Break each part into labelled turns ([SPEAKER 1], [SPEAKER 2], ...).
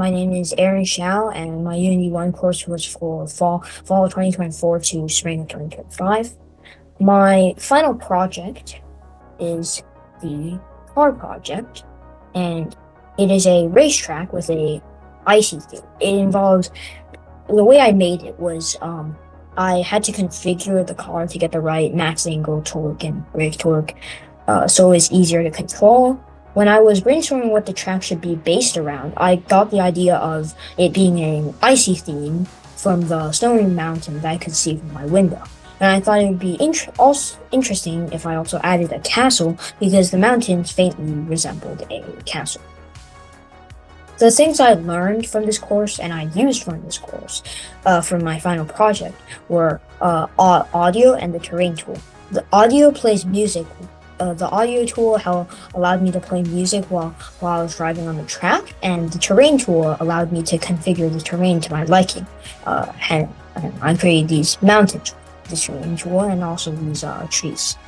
[SPEAKER 1] My name is Aaron Xiao, and my Unity 1 course was for fall of 2024 to spring of 2025. My final project is the car project, and it is a racetrack with a icy theme. It involves the way I made it was I had to configure the car to get the right max angle torque and brake torque, so it's easier to control. When I was brainstorming what the track should be based around, I got the idea of it being an icy theme from the snowy mountain that I could see from my window. And I thought it would be also interesting if I also added a castle, because the mountains faintly resembled a castle. The things I learned from this course and I used from this course for my final project were audio and the terrain tool. The audio plays music. The audio tool allowed me to play music while I was driving on the track, and the terrain tool allowed me to configure the terrain to my liking. And I created these mountains with the terrain tool and also these trees.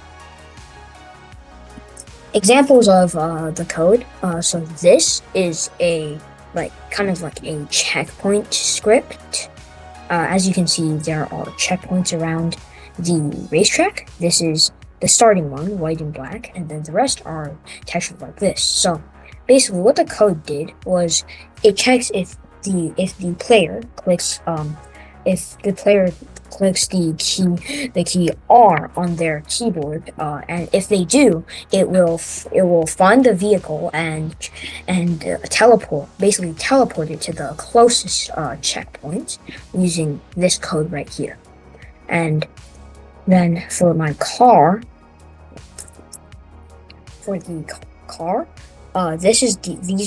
[SPEAKER 1] Examples of the code. So this is kind of like a checkpoint script. As you can see, there are checkpoints around the racetrack. This is the starting one, white and black, and then the rest are textured like this. So basically what the code did was it checks if the player clicks the key R on their keyboard, and if they do, it will find the vehicle and teleport it to the closest checkpoint using this code right here. And then for the car, these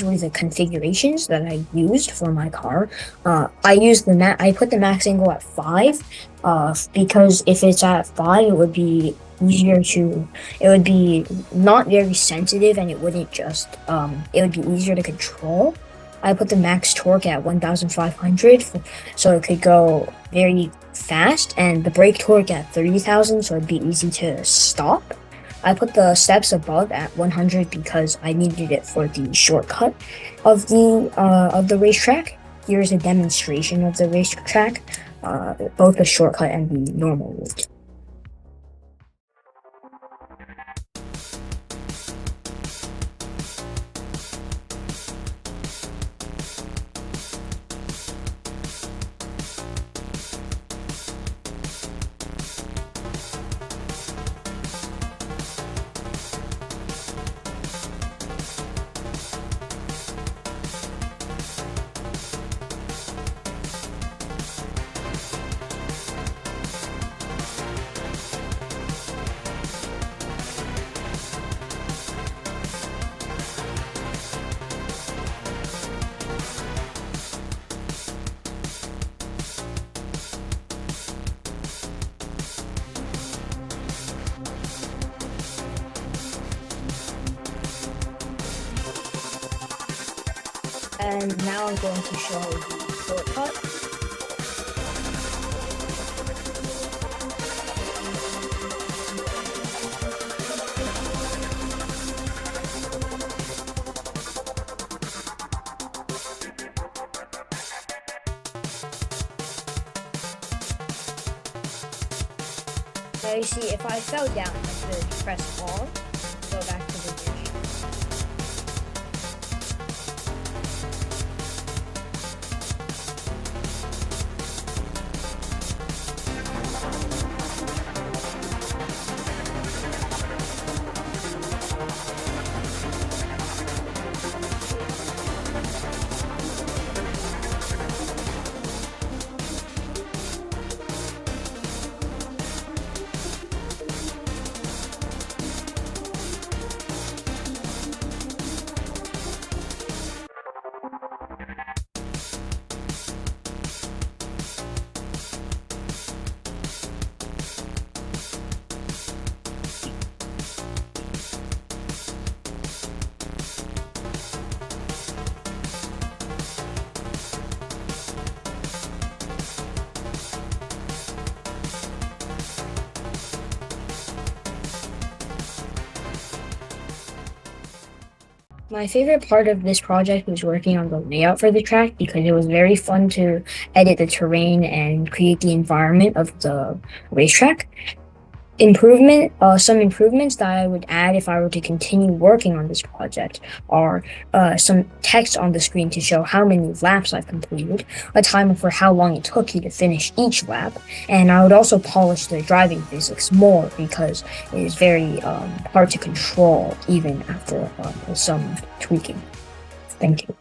[SPEAKER 1] were the configurations that I used for my car. I put the max angle at 5, because if it's at 5, it would be not very sensitive, and it would be easier to control. I put the max torque at 1,500, so it could go very fast, and the brake torque at 30,000, so it'd be easy to stop. I put the steps above at 100 because I needed it for the shortcut of the racetrack. Here's a demonstration of the racetrack, both the shortcut and the normal route. And now I'm going to show the shortcut. Now you see, if I fell down, I could press R, go back to the bridge. My favorite part of this project was working on the layout for the track because it was very fun to edit the terrain and create the environment of the racetrack. Some improvements that I would add if I were to continue working on this project are some text on the screen to show how many laps I've completed, a timer for how long it took you to finish each lap, and I would also polish the driving physics more because it is very hard to control even after some tweaking. Thank you.